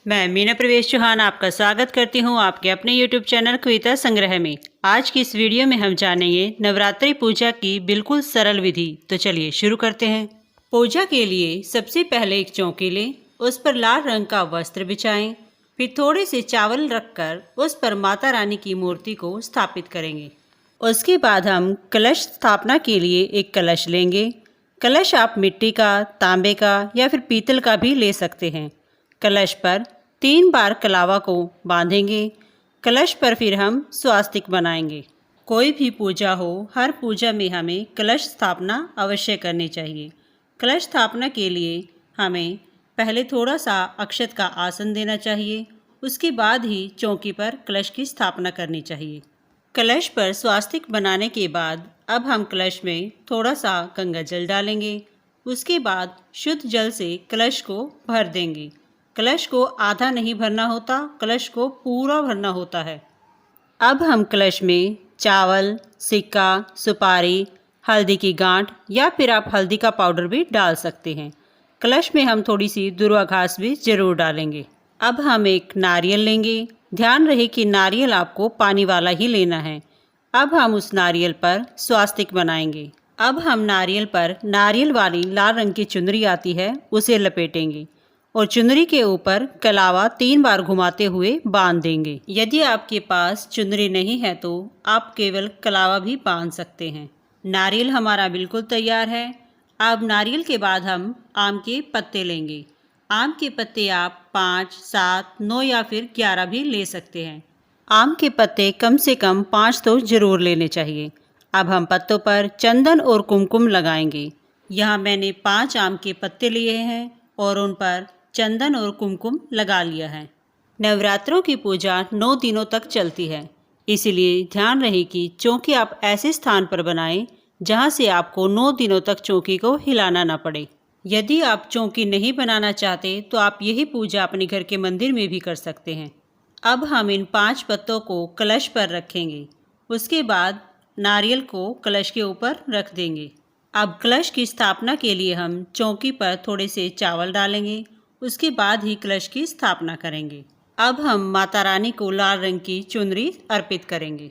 मैं मीना प्रवेश चौहान आपका स्वागत करती हूं आपके अपने YouTube चैनल कविता संग्रह में। आज की इस वीडियो में हम जानेंगे नवरात्रि पूजा की बिल्कुल सरल विधि। तो चलिए शुरू करते हैं। पूजा के लिए सबसे पहले एक चौकी लें, उस पर लाल रंग का वस्त्र बिछाएं, फिर थोड़े से चावल रखकर उस पर माता रानी की मूर्ति को स्थापित करेंगे। उसके बाद हम कलश स्थापना के लिए एक कलश लेंगे। कलश आप मिट्टी का, तांबे का या फिर पीतल का भी ले सकते हैं। कलश पर 3 बार कलावा को बांधेंगे। कलश पर फिर हम स्वास्तिक बनाएंगे। कोई भी पूजा हो, हर पूजा में हमें कलश स्थापना अवश्य करनी चाहिए। कलश स्थापना के लिए हमें पहले थोड़ा सा अक्षत का आसन देना चाहिए, उसके बाद ही चौकी पर कलश की स्थापना करनी चाहिए। कलश पर स्वास्तिक बनाने के बाद अब हम कलश में थोड़ा सा गंगा जल डालेंगे। उसके बाद शुद्ध जल से कलश को भर देंगे। कलश को आधा नहीं भरना होता, कलश को पूरा भरना होता है। अब हम कलश में चावल, सिक्का, सुपारी, हल्दी की गांठ या फिर आप हल्दी का पाउडर भी डाल सकते हैं। कलश में हम थोड़ी सी दुर्वा घास भी जरूर डालेंगे। अब हम एक नारियल लेंगे। ध्यान रहे कि नारियल आपको पानी वाला ही लेना है। अब हम उस नारियल पर स्वास्तिक बनाएंगे। अब हम नारियल पर नारियल वाली लाल रंग की चुनरी आती है, उसे लपेटेंगे और चुनरी के ऊपर कलावा 3 बार घुमाते हुए बांध देंगे। यदि आपके पास चुनरी नहीं है तो आप केवल कलावा भी बांध सकते हैं। नारियल हमारा बिल्कुल तैयार है। अब नारियल के बाद हम आम के पत्ते लेंगे। आम के पत्ते आप 5, 7, 9 या फिर 11 भी ले सकते हैं। आम के पत्ते कम से कम 5 तो जरूर लेने चाहिए। अब हम पत्तों पर चंदन और कुमकुम लगाएंगे। यहाँ मैंने 5 आम के पत्ते लिए हैं और उन पर चंदन और कुमकुम लगा लिया है। नवरात्रों की पूजा 9 दिनों तक चलती है, इसलिए ध्यान रहे कि चौकी आप ऐसे स्थान पर बनाएं जहां से आपको 9 दिनों तक चौकी को हिलाना ना पड़े। यदि आप चौकी नहीं बनाना चाहते तो आप यही पूजा अपने घर के मंदिर में भी कर सकते हैं। अब हम इन 5 पत्तों को कलश पर रखेंगे। उसके बाद नारियल को कलश के ऊपर रख देंगे। अब कलश की स्थापना के लिए हम चौकी पर थोड़े से चावल डालेंगे, उसके बाद ही कलश की स्थापना करेंगे। अब हम माता रानी को लाल रंग की चुनरी अर्पित करेंगे।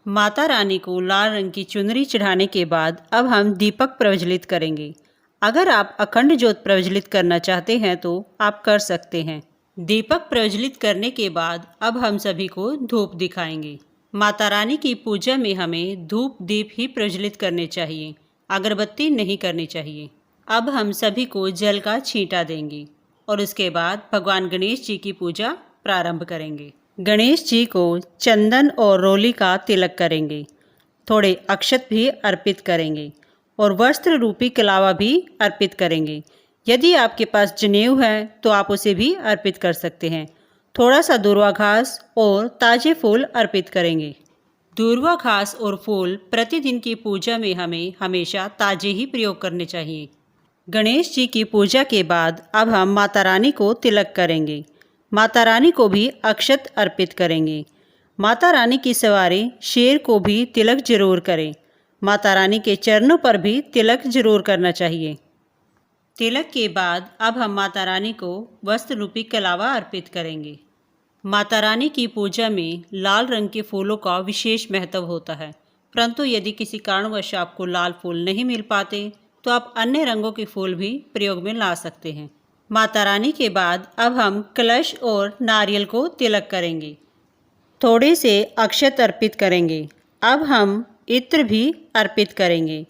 माता रानी को लाल रंग की चुनरी चढ़ाने के बाद अब हम दीपक प्रज्वलित करेंगे। अगर आप अखंड ज्योत प्रज्वलित करना चाहते हैं तो आप कर सकते हैं। दीपक प्रज्वलित करने के बाद अब हम सभी को धूप दिखाएंगे। माता रानी की पूजा में हमें धूप दीप ही प्रज्वलित करने चाहिए, अगरबत्ती नहीं करनी चाहिए। अब हम सभी को जल का छींटा देंगे और उसके बाद भगवान गणेश जी की पूजा प्रारंभ करेंगे। गणेश जी को चंदन और रोली का तिलक करेंगे, थोड़े अक्षत भी अर्पित करेंगे और वस्त्र रूपी कलावा भी अर्पित करेंगे। यदि आपके पास जनेऊ है तो आप उसे भी अर्पित कर सकते हैं। थोड़ा सा दूर्वा घास और ताजे फूल अर्पित करेंगे। दूर्वा घास और फूल प्रतिदिन की पूजा में हमें हमेशा ताजे ही प्रयोग करने चाहिए। गणेश जी की पूजा के बाद अब हम माता रानी को तिलक करेंगे। माता रानी को भी अक्षत अर्पित करेंगे। माता रानी की सवारी शेर को भी तिलक जरूर करें। माता रानी के चरणों पर भी तिलक जरूर करना चाहिए। तिलक के बाद अब हम माता रानी को वस्त्र रूपी कलावा अर्पित करेंगे। माता रानी की पूजा में लाल रंग के फूलों का विशेष महत्व होता है, परंतु यदि किसी कारणवश आपको लाल फूल नहीं मिल पाते तो आप अन्य रंगों के फूल भी प्रयोग में ला सकते हैं। माता रानी के बाद अब हम कलश और नारियल को तिलक करेंगे। थोड़े से अक्षत अर्पित करेंगे। अब हम इत्र भी अर्पित करेंगे।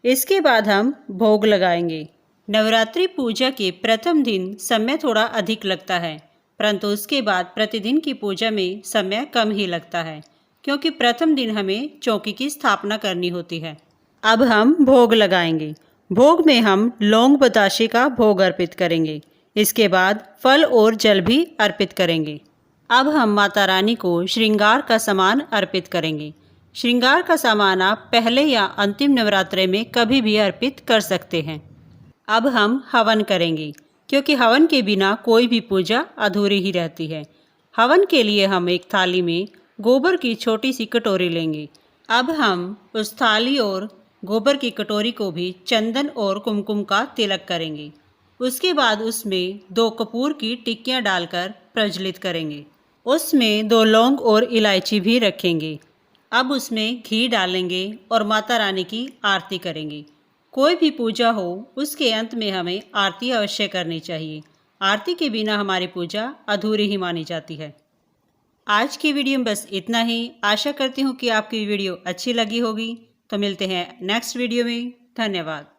इसके बाद हम भोग लगाएंगे। नवरात्रि पूजा के प्रथम दिन समय थोड़ा अधिक लगता है, परंतु उसके बाद प्रतिदिन की पूजा में समय कम ही लगता है, क्योंकि प्रथम दिन हमें चौकी की स्थापना करनी होती है। अब हम भोग लगाएंगे। भोग में हम लौंग बताशे का भोग अर्पित करेंगे। इसके बाद फल और जल भी अर्पित करेंगे। अब हम माता रानी को श्रृंगार का सामान अर्पित करेंगे। श्रृंगार का सामान आप पहले या अंतिम नवरात्रि में कभी भी अर्पित कर सकते हैं। अब हम हवन करेंगे, क्योंकि हवन के बिना कोई भी पूजा अधूरी ही रहती है। हवन के लिए हम एक थाली में गोबर की छोटी सी कटोरी लेंगे। अब हम उस थाली और गोबर की कटोरी को भी चंदन और कुमकुम का तिलक करेंगे। उसके बाद उसमें 2 कपूर की टिक्कियाँ डालकर प्रज्वलित करेंगे। उसमें 2 लौंग और इलायची भी रखेंगे। अब उसमें घी डालेंगे और माता रानी की आरती करेंगे। कोई भी पूजा हो उसके अंत में हमें आरती अवश्य करनी चाहिए। आरती के बिना हमारी पूजा अधूरी ही मानी जाती है। आज की वीडियो में बस इतना ही। आशा करती हूँ कि आपकी वीडियो अच्छी लगी होगी। तो मिलते हैं नेक्स्ट वीडियो में। धन्यवाद।